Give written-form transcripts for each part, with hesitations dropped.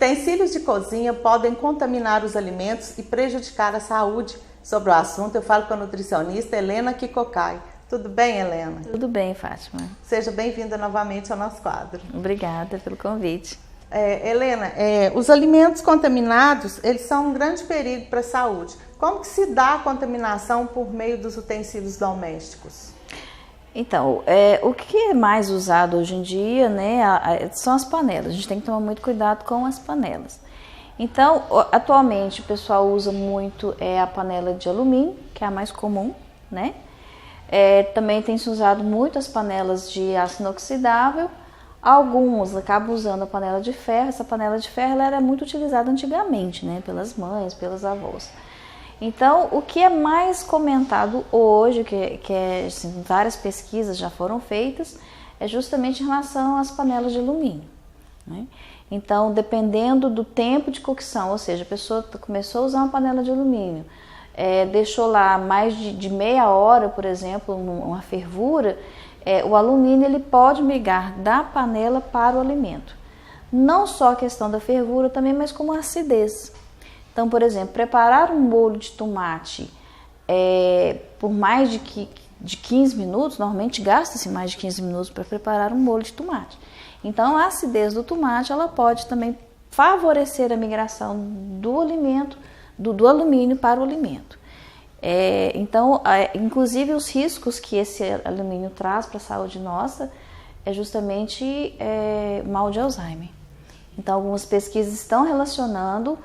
Utensílios de cozinha podem contaminar os alimentos e prejudicar a saúde. Sobre o assunto, eu falo com a nutricionista Helena Kikokai. Tudo bem, Helena? Tudo bem, Fátima. Seja bem-vinda novamente ao nosso quadro. Obrigada pelo convite. Helena, os alimentos contaminados, eles são um grande perigo para a saúde. Como que se dá a contaminação por meio dos utensílios domésticos? Então, o que é mais usado hoje em dia, né, são as panelas. A gente tem que tomar muito cuidado com as panelas. Então, atualmente o pessoal usa muito a panela de alumínio, que é a mais comum, né? Também tem se usado muito as panelas de aço inoxidável. Alguns acabam usando a panela de ferro. Essa panela de ferro ela era muito utilizada antigamente, né, pelas mães, pelas avós. Então, o que é mais comentado hoje, assim, várias pesquisas já foram feitas, é justamente em relação às panelas de alumínio, né? Então, dependendo do tempo de cocção, ou seja, a pessoa começou a usar uma panela de alumínio, deixou lá mais de meia hora, por exemplo, uma fervura, o alumínio ele pode migrar da panela para o alimento. Não só a questão da fervura também, mas como a acidez. Então, por exemplo, preparar um molho de tomate por mais de 15 minutos, normalmente gasta-se mais de 15 minutos para preparar um molho de tomate. Então, a acidez do tomate ela pode também favorecer a migração do alimento, do alumínio para o alimento. Então, inclusive os riscos que esse alumínio traz para a saúde nossa é justamente mal de Alzheimer. Então, algumas pesquisas estão relacionando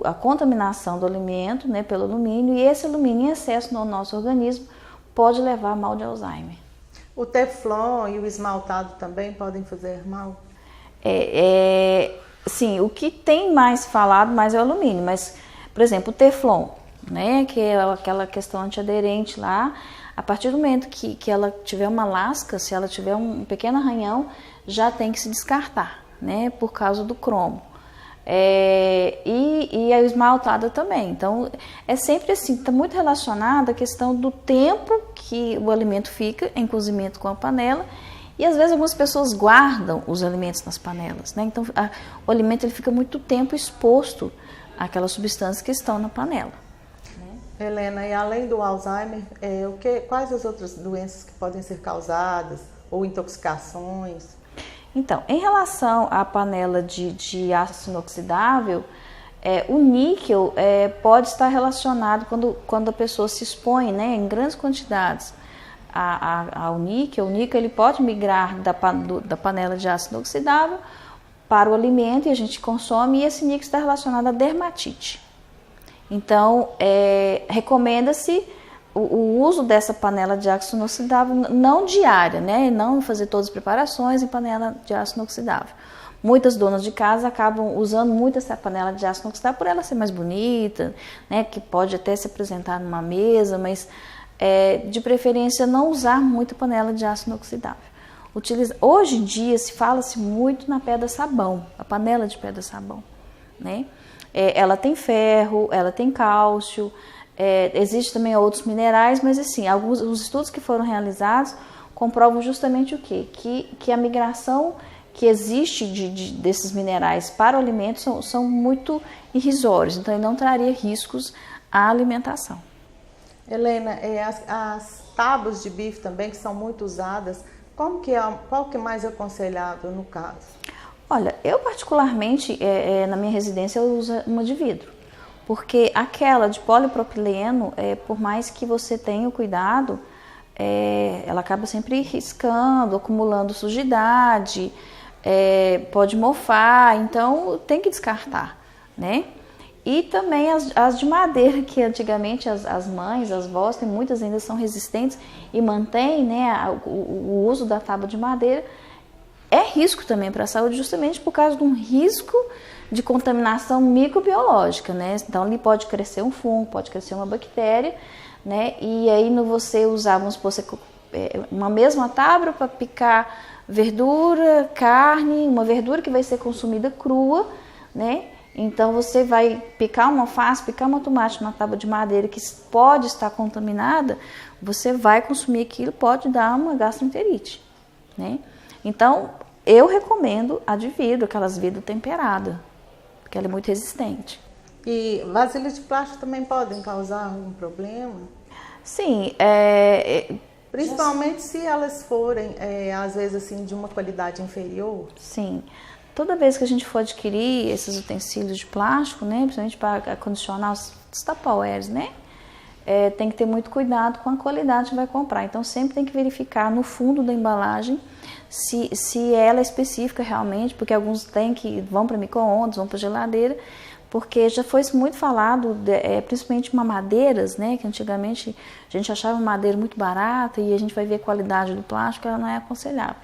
a contaminação do alimento, né, pelo alumínio, e esse alumínio em excesso no nosso organismo pode levar a mal de Alzheimer. O teflon e o esmaltado também podem fazer mal? Sim, o que tem mais falado mais é o alumínio, mas, por exemplo, o teflon, né, que é aquela questão antiaderente lá, a partir do momento que ela tiver uma lasca, se ela tiver um pequeno arranhão, já tem que se descartar, né, por causa do cromo. E a esmaltada também. Então, é sempre assim, está muito relacionado à questão do tempo que o alimento fica em cozimento com a panela, e às vezes algumas pessoas guardam os alimentos nas panelas, né? Então, o alimento ele fica muito tempo exposto àquelas substâncias que estão na panela. Helena, e além do Alzheimer, quais as outras doenças que podem ser causadas ou intoxicações? Então, em relação à panela de aço inoxidável, o níquel pode estar relacionado quando a pessoa se expõe, né, em grandes quantidades ao níquel. O níquel ele pode migrar da panela de aço inoxidável para o alimento e a gente consome, e esse níquel está relacionado à dermatite. Então, recomenda-se o uso dessa panela de aço inoxidável não diária, né? Não fazer todas as preparações em panela de aço inoxidável. Muitas donas de casa acabam usando muito essa panela de aço inoxidável por ela ser mais bonita, né? Que pode até se apresentar numa mesa, mas de preferência não usar muito panela de aço inoxidável. Hoje em dia se fala-se muito na pedra-sabão, a panela de pedra-sabão, né? Ela tem ferro, ela tem cálcio. Existem também outros minerais, mas assim, os estudos que foram realizados comprovam justamente o quê? Que a migração que existe desses minerais para o alimento são muito irrisórios, então ele não traria riscos à alimentação. Helena, as tábuas de bife também, que são muito usadas, qual que é mais aconselhado no caso? Olha, eu particularmente, na minha residência, eu uso uma de vidro. Porque aquela de polipropileno, por mais que você tenha o cuidado, ela acaba sempre riscando, acumulando sujidade, pode mofar, então tem que descartar, né? E também as de madeira, que antigamente as mães, as vós, muitas ainda são resistentes e mantêm, né, o uso da tábua de madeira. É risco também para a saúde, justamente por causa de um risco de contaminação microbiológica, né? Então ali pode crescer um fungo, pode crescer uma bactéria, né? E aí você usar, vamos supor, uma mesma tábua para picar verdura, carne, uma verdura que vai ser consumida crua, né? Então você vai picar uma alface, picar uma tomate numa tábua de madeira que pode estar contaminada, você vai consumir aquilo, pode dar uma gastroenterite, né? Então, eu recomendo a de vidro, aquelas vidro temperada, porque ela é muito resistente. E vasilhas de plástico também podem causar algum problema? Sim, principalmente se elas forem, às vezes, assim, de uma qualidade inferior? Sim. Toda vez que a gente for adquirir esses utensílios de plástico, né, principalmente para acondicionar os tupperwares, né, tem que ter muito cuidado com a qualidade que vai comprar. Então, sempre tem que verificar no fundo da embalagem se ela é específica realmente, porque alguns vão para micro-ondas, vão para geladeira, porque já foi muito falado, principalmente madeiras, né, que antigamente a gente achava madeira muito barata e a gente vai ver a qualidade do plástico, ela não é aconselhável.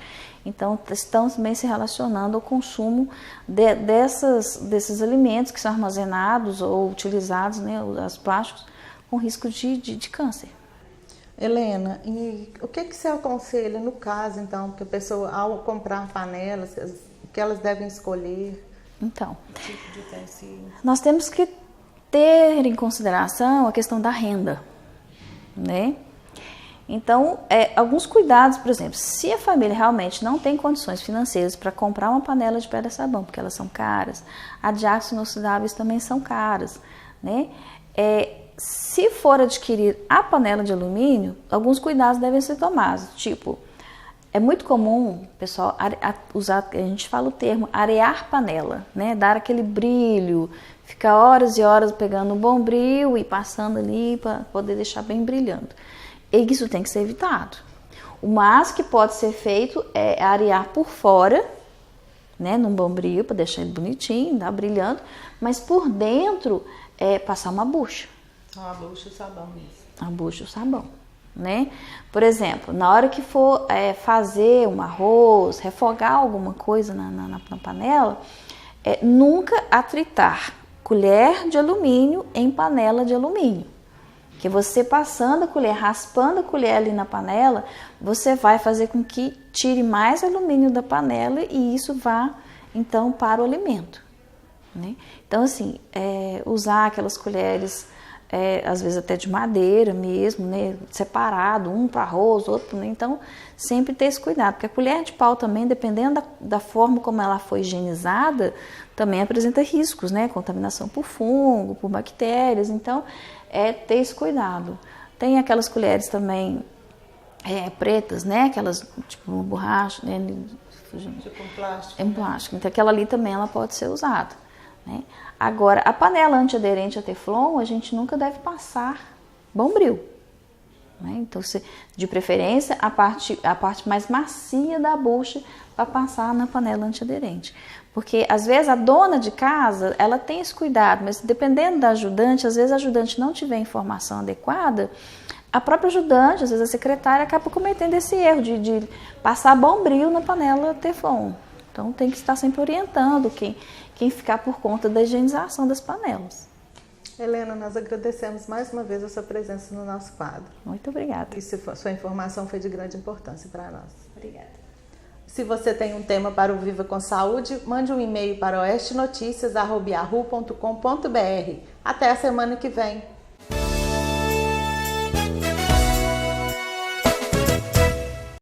Então, estão também se relacionando ao consumo desses alimentos que são armazenados ou utilizados, né, os plásticos, com risco de câncer. Helena, e o que você aconselha no caso, então, que a pessoa, ao comprar panelas, que elas devem escolher? Então, Tipo de utensílio? Nós temos que ter em consideração a questão da renda, né? Então, alguns cuidados, por exemplo, se a família realmente não tem condições financeiras para comprar uma panela de pedra-sabão, porque elas são caras, a de aços inoxidáveis também são caras, né? Se for adquirir a panela de alumínio, alguns cuidados devem ser tomados, tipo, é muito comum, pessoal, usar, a gente fala o termo arear panela, né? Dar aquele brilho, ficar horas e horas pegando um bombril e passando ali para poder deixar bem brilhando. E isso tem que ser evitado. O máximo que pode ser feito é arear por fora, né? Num bombril, para deixar ele bonitinho, tá brilhando, mas por dentro passar uma bucha. A bucha e o sabão mesmo. A bucha e o sabão. Né? Por exemplo, na hora que for fazer um arroz, refogar alguma coisa na panela, nunca atritar colher de alumínio em panela de alumínio. Que você passando a colher, raspando a colher ali na panela, você vai fazer com que tire mais alumínio da panela e isso vá, então, para o alimento. Né? Então, assim, usar aquelas colheres às vezes até de madeira mesmo, né, separado, um para arroz, outro, né? Então sempre ter esse cuidado, porque a colher de pau também, dependendo da forma como ela foi higienizada, também apresenta riscos, né, contaminação por fungo, por bactérias, então ter esse cuidado. Tem aquelas colheres também pretas, né, aquelas tipo uma borracha, né, tipo um plástico. É um plástico, então aquela ali também ela pode ser usada. Né? Agora, a panela antiaderente a teflon, a gente nunca deve passar bombril. Né? Então, de preferência, a parte mais macia da bucha para passar na panela antiaderente. Porque, às vezes, a dona de casa, ela tem esse cuidado, mas dependendo da ajudante, às vezes a ajudante não tiver informação adequada, a própria ajudante, às vezes a secretária, acaba cometendo esse erro de passar bombril na panela teflon. Então, tem que estar sempre orientando quem ficar por conta da higienização das panelas. Helena, nós agradecemos mais uma vez a sua presença no nosso quadro. Muito obrigada. E sua informação foi de grande importância para nós. Obrigada. Se você tem um tema para o Viva com Saúde, mande um e-mail para oestenoticias@yahoo.com.br. Até a semana que vem.